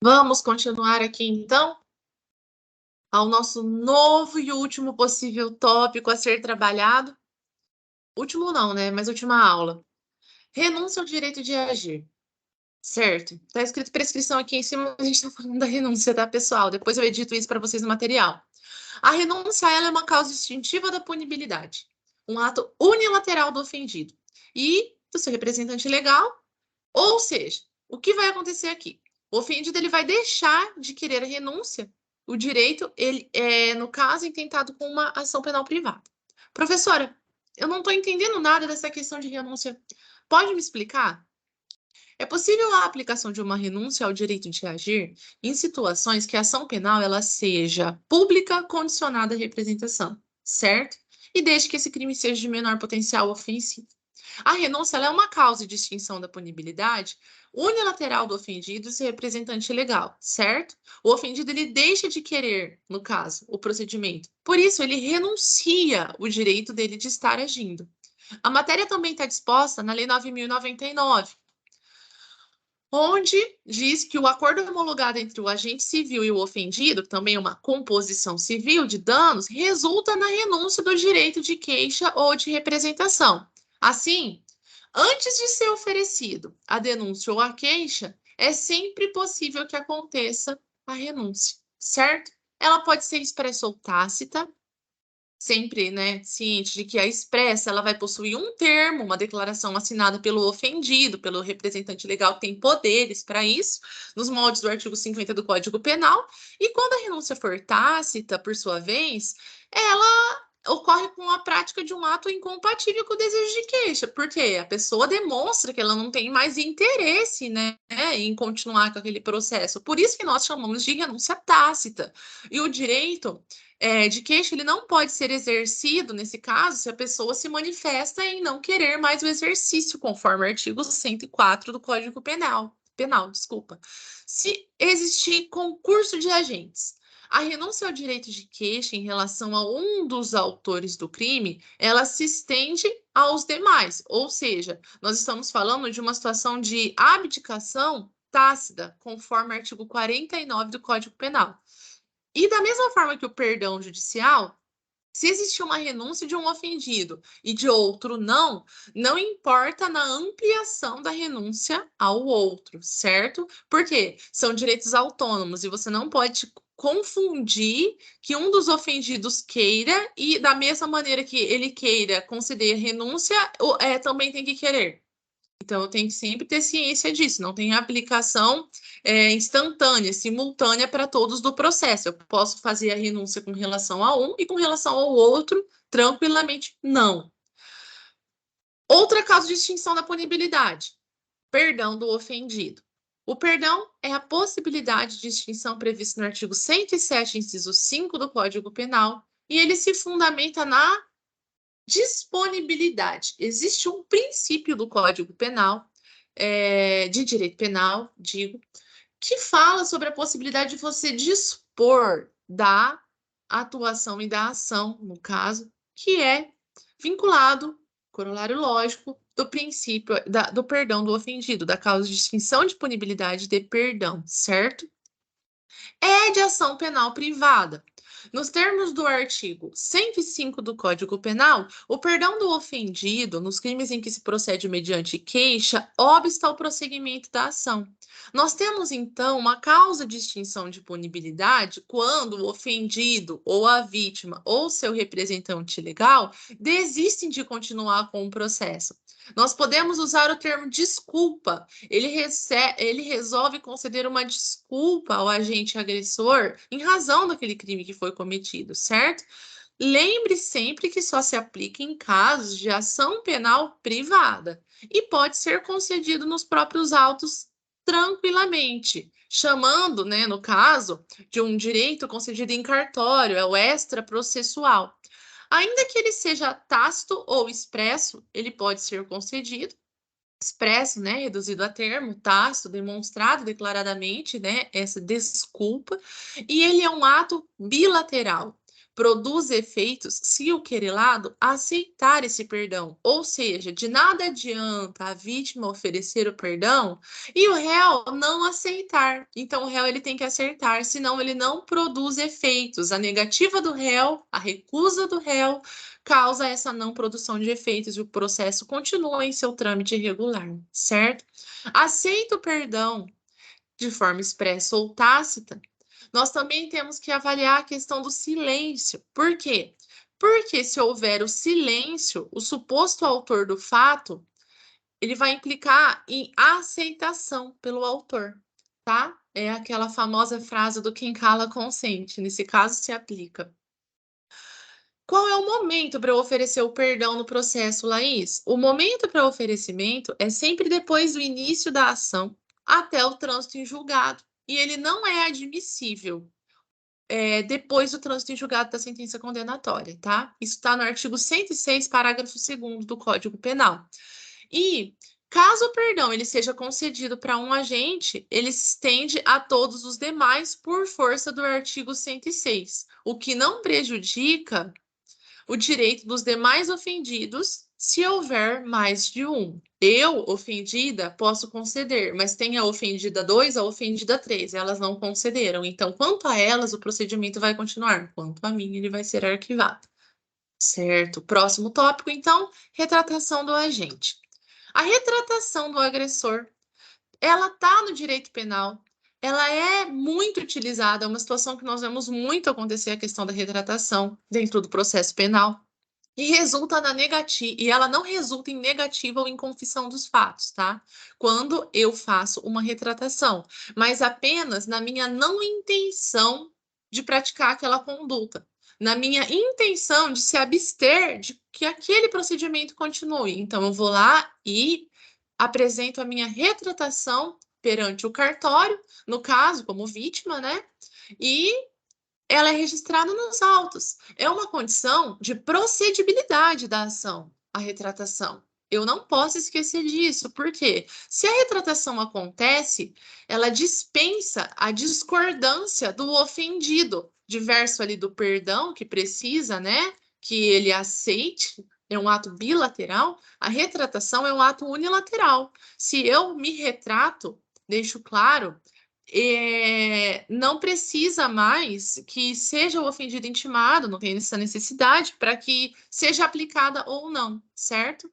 Vamos continuar aqui, então, ao nosso novo e último possível tópico a ser trabalhado. Último não, né? Mas última aula. Renúncia ao direito de agir. Certo? Tá escrito prescrição aqui em cima, a gente tá falando da renúncia, tá, pessoal? Depois eu edito isso para vocês no material. A renúncia, ela é uma causa distintiva da punibilidade. Um ato unilateral do ofendido e do seu representante legal. Ou seja, o que vai acontecer aqui? O ofendido ele vai deixar de querer a renúncia. O direito, ele é, no caso, intentado com uma ação penal privada. Professora, eu não estou entendendo nada dessa questão de renúncia. Pode me explicar? É possível a aplicação de uma renúncia ao direito de agir em situações que a ação penal ela seja pública, condicionada à representação, certo? E desde que esse crime seja de menor potencial ofensivo. A renúncia é uma causa de extinção da punibilidade unilateral do ofendido e seu representante legal, certo? O ofendido ele deixa de querer, no caso, o procedimento. Por isso, ele renuncia o direito dele de estar agindo. A matéria também está disposta na Lei 9.099, onde diz que o acordo homologado entre o agente civil e o ofendido, que também é uma composição civil de danos, resulta na renúncia do direito de queixa ou de representação. Assim, antes de ser oferecido a denúncia ou a queixa, é sempre possível que aconteça a renúncia, certo? Ela pode ser expressa ou tácita, sempre, né, ciente de que a expressa ela vai possuir um termo, uma declaração assinada pelo ofendido, pelo representante legal que tem poderes para isso, nos moldes do artigo 50 do Código Penal, e quando a renúncia for tácita, por sua vez, ela ocorre com a prática de um ato incompatível com o desejo de queixa, porque a pessoa demonstra que ela não tem mais interesse, né, em continuar com aquele processo. Por isso que nós chamamos de renúncia tácita. E o direito de queixa ele não pode ser exercido, nesse caso, se a pessoa se manifesta em não querer mais o exercício, conforme o artigo 104 do Código Penal, desculpa. Se existir concurso de agentes, a renúncia ao direito de queixa em relação a um dos autores do crime, ela se estende aos demais, ou seja, nós estamos falando de uma situação de abdicação tácita, conforme o artigo 49 do Código Penal. E da mesma forma que o perdão judicial, se existir uma renúncia de um ofendido e de outro não, não importa na ampliação da renúncia ao outro, certo? Porque são direitos autônomos e você não pode confundir que um dos ofendidos queira e da mesma maneira que ele queira conceder renúncia, também tem que querer. Então, eu tenho que sempre ter ciência disso, não tem aplicação instantânea, simultânea para todos do processo. Eu posso fazer a renúncia com relação a um e com relação ao outro, tranquilamente, não. Outra causa de extinção da punibilidade, perdão do ofendido. O perdão é a possibilidade de extinção prevista no artigo 107, inciso 5 do Código Penal, e ele se fundamenta na disponibilidade. Existe um princípio do Código Penal, de direito penal, digo, que fala sobre a possibilidade de você dispor da atuação e da ação, no caso, que é vinculado, corolário lógico, do princípio do perdão do ofendido, da causa de extinção de punibilidade de perdão, certo? É de ação penal privada. Nos termos do artigo 105 do Código Penal, o perdão do ofendido nos crimes em que se procede mediante queixa obsta ao prosseguimento da ação. Nós temos, então, uma causa de extinção de punibilidade quando o ofendido ou a vítima ou seu representante legal desistem de continuar com o processo. Nós podemos usar o termo desculpa. Ele resolve conceder uma desculpa ao agente agressor em razão daquele crime que foi cometido, certo? Lembre sempre que só se aplica em casos de ação penal privada e pode ser concedido nos próprios autos tranquilamente, chamando, né, no caso, de um direito concedido em cartório, é o extraprocessual. Ainda que ele seja tácito ou expresso, ele pode ser concedido. Expresso, né, reduzido a termo, tácito, demonstrado declaradamente, né, essa desculpa, e ele é um ato bilateral. produz efeitos se o querelado aceitar esse perdão. Ou seja, de nada adianta a vítima oferecer o perdão e o réu não aceitar. Então, o réu ele tem que acertar, senão ele não produz efeitos. A negativa do réu, a recusa do réu, causa essa não produção de efeitos e o processo continua em seu trâmite regular, certo? Aceita o perdão de forma expressa ou tácita, nós também temos que avaliar a questão do silêncio. Por quê? Porque se houver o silêncio, o suposto autor do fato, ele vai implicar em aceitação pelo autor, tá? É aquela famosa frase do quem cala consente. Nesse caso, se aplica. Qual é o momento para eu oferecer o perdão no processo, Laís? O momento para oferecimento é sempre depois do início da ação até o trânsito em julgado. E ele não é admissível depois do trânsito em julgado da sentença condenatória, tá? Isso está no artigo 106, parágrafo 2º do Código Penal. E caso o perdão ele seja concedido para um agente, ele se estende a todos os demais por força do artigo 106, o que não prejudica o direito dos demais ofendidos se houver mais de um. Eu, ofendida, posso conceder, mas tem a ofendida 2, a ofendida 3, elas não concederam. Então, quanto a elas, o procedimento vai continuar. Quanto a mim, ele vai ser arquivado. Certo. Próximo tópico, então, retratação do agente. A retratação do agressor, ela está no direito penal, ela é muito utilizada, é uma situação que nós vemos muito acontecer, a questão da retratação dentro do processo penal. E resulta na negativa, e ela não resulta em negativa ou em confissão dos fatos, tá? Quando eu faço uma retratação, mas apenas na minha não intenção de praticar aquela conduta, na minha intenção de se abster de que aquele procedimento continue. Então, eu vou lá e apresento a minha retratação perante o cartório, no caso, como vítima, né? E ela é registrada nos autos. É uma condição de procedibilidade da ação, a retratação. Eu não posso esquecer disso, porque se a retratação acontece, ela dispensa a discordância do ofendido, diverso ali do perdão que precisa, né, que ele aceite, é um ato bilateral, a retratação é um ato unilateral. Se eu me retrato, deixo claro, não precisa mais que seja o ofendido intimado, não tem essa necessidade para que seja aplicada ou não, certo?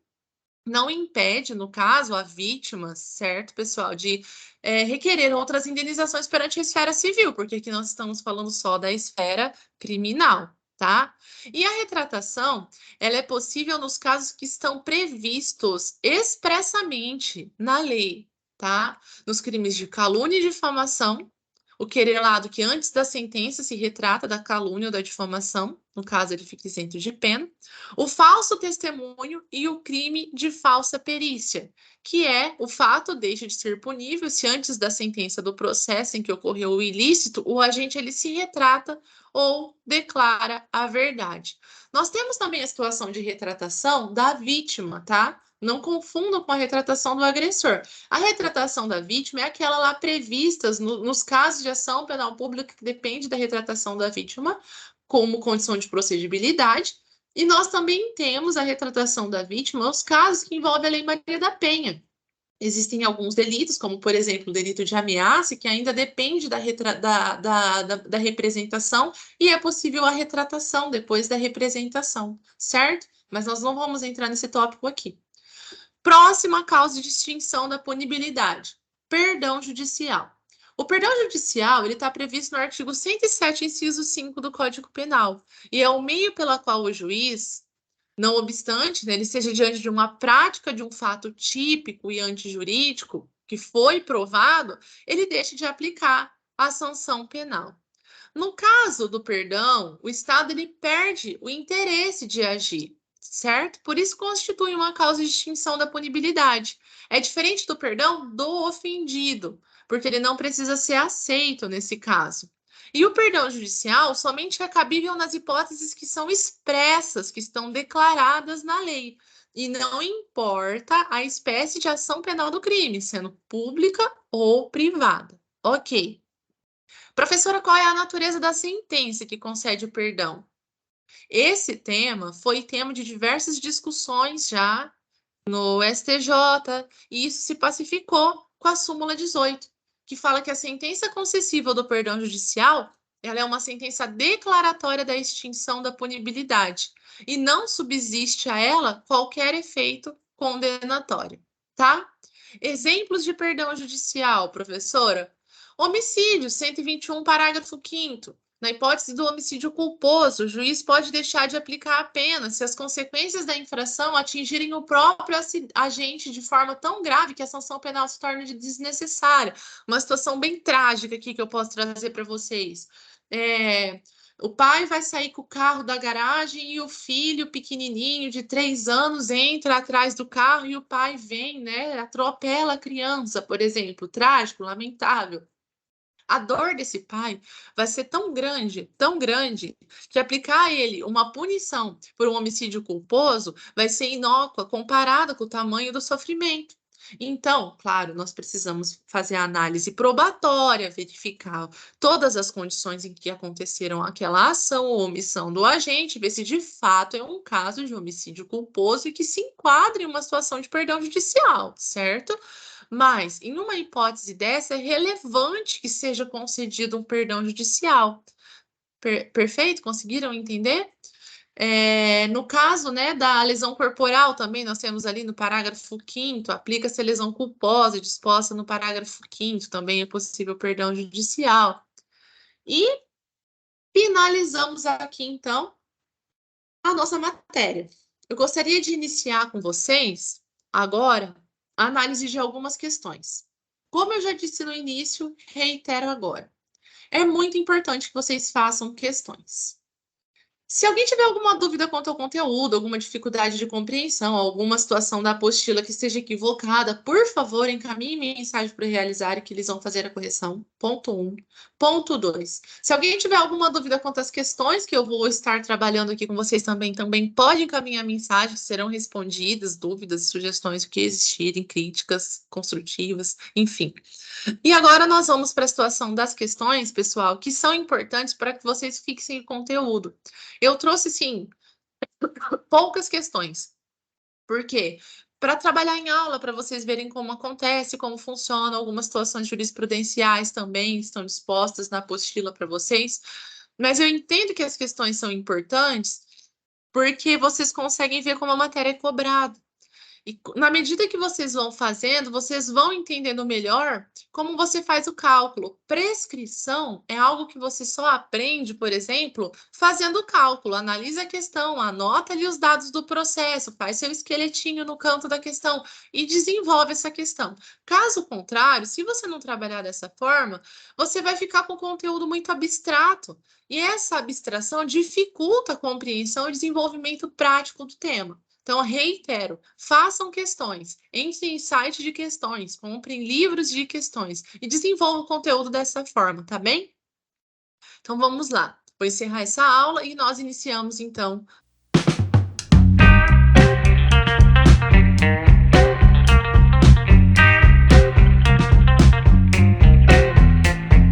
Não impede, no caso, a vítima, certo, pessoal, de requerer outras indenizações perante a esfera civil, porque aqui nós estamos falando só da esfera criminal, tá? E a retratação, ela é possível nos casos que estão previstos expressamente na lei, tá? Nos crimes de calúnia e difamação, o querelado que antes da sentença se retrata da calúnia ou da difamação, no caso ele fica isento de pena, o falso testemunho e o crime de falsa perícia, que é o fato deixa de ser punível se antes da sentença do processo em que ocorreu o ilícito, o agente ele se retrata ou declara a verdade. Nós temos também a situação de retratação da vítima, tá? Não confundam com a retratação do agressor. A retratação da vítima é aquela lá prevista nos casos de ação penal pública que depende da retratação da vítima como condição de procedibilidade. E nós também temos a retratação da vítima nos casos que envolvem a Lei Maria da Penha. Existem alguns delitos, como, por exemplo, o delito de ameaça, que ainda depende da representação e é possível a retratação depois da representação, certo? Mas nós não vamos entrar nesse tópico aqui. Próxima causa de extinção da punibilidade, perdão judicial. O perdão judicial está previsto no artigo 107, inciso 5 do Código Penal, e é o meio pela qual o juiz, não obstante, né, ele seja diante de uma prática de um fato típico e antijurídico, que foi provado, ele deixa de aplicar a sanção penal. No caso do perdão, o Estado ele perde o interesse de agir, certo? Por isso constitui uma causa de extinção da punibilidade. É diferente do perdão do ofendido, porque ele não precisa ser aceito nesse caso. E o perdão judicial somente é cabível nas hipóteses que são expressas, que estão declaradas na lei. E não importa a espécie de ação penal do crime, sendo pública ou privada. Ok. Professora, qual é a natureza da sentença que concede o perdão? Esse tema foi tema de diversas discussões já no STJ, e isso se pacificou com a súmula 18, que fala que a sentença concessiva do perdão judicial, ela é uma sentença declaratória da extinção da punibilidade e não subsiste a ela qualquer efeito condenatório, tá? Exemplos de perdão judicial, professora: homicídio, 121, parágrafo 5º. Na hipótese do homicídio culposo, o juiz pode deixar de aplicar a pena se as consequências da infração atingirem o próprio agente de forma tão grave que a sanção penal se torne desnecessária. Uma situação bem trágica aqui que eu posso trazer para vocês. O pai vai sair com o carro da garagem e o filho pequenininho de 3 anos entra atrás do carro e o pai vem, né, atropela a criança, por exemplo. Trágico, lamentável. A dor desse pai vai ser tão grande, que aplicar a ele uma punição por um homicídio culposo vai ser inócua comparada com o tamanho do sofrimento. Então, claro, nós precisamos fazer a análise probatória, verificar todas as condições em que aconteceram aquela ação ou omissão do agente, ver se de fato é um caso de homicídio culposo e que se enquadre em uma situação de perdão judicial, certo? Mas, em uma hipótese dessa, é relevante que seja concedido um perdão judicial. Perfeito? Conseguiram entender? No caso, né, da lesão corporal também, nós temos ali no parágrafo 5º, aplica-se a lesão culposa disposta no parágrafo 5º, também é possível perdão judicial. E finalizamos aqui, então, a nossa matéria. Eu gostaria de iniciar com vocês, agora, a análise de algumas questões. Como eu já disse no início, reitero agora. É muito importante que vocês façam questões. Se alguém tiver alguma dúvida quanto ao conteúdo, alguma dificuldade de compreensão, alguma situação da apostila que esteja equivocada, por favor, encaminhe mensagem para o Realizar que eles vão fazer a correção. Ponto 1. Ponto 2. Se alguém tiver alguma dúvida quanto às questões que eu vou estar trabalhando aqui com vocês também pode encaminhar mensagens, serão respondidas, dúvidas, sugestões, o que existirem, críticas construtivas, enfim. E agora nós vamos para a situação das questões, pessoal, que são importantes para que vocês fixem o conteúdo. Eu trouxe, sim, poucas questões. Por quê? Para trabalhar em aula, para vocês verem como acontece, como funciona, algumas situações jurisprudenciais também estão dispostas na apostila para vocês. Mas eu entendo que as questões são importantes porque vocês conseguem ver como a matéria é cobrada. E na medida que vocês vão fazendo, vocês vão entendendo melhor como você faz o cálculo. Prescrição é algo que você só aprende, por exemplo, fazendo o cálculo. Analisa a questão, anota ali os dados do processo, faz seu esqueletinho no canto da questão e desenvolve essa questão. Caso contrário, se você não trabalhar dessa forma, você vai ficar com conteúdo muito abstrato. E essa abstração dificulta a compreensão e desenvolvimento prático do tema. Então, reitero, façam questões, entrem em site de questões, comprem livros de questões e desenvolvam o conteúdo dessa forma, tá bem? Então, vamos lá. Vou encerrar essa aula e nós iniciamos, então,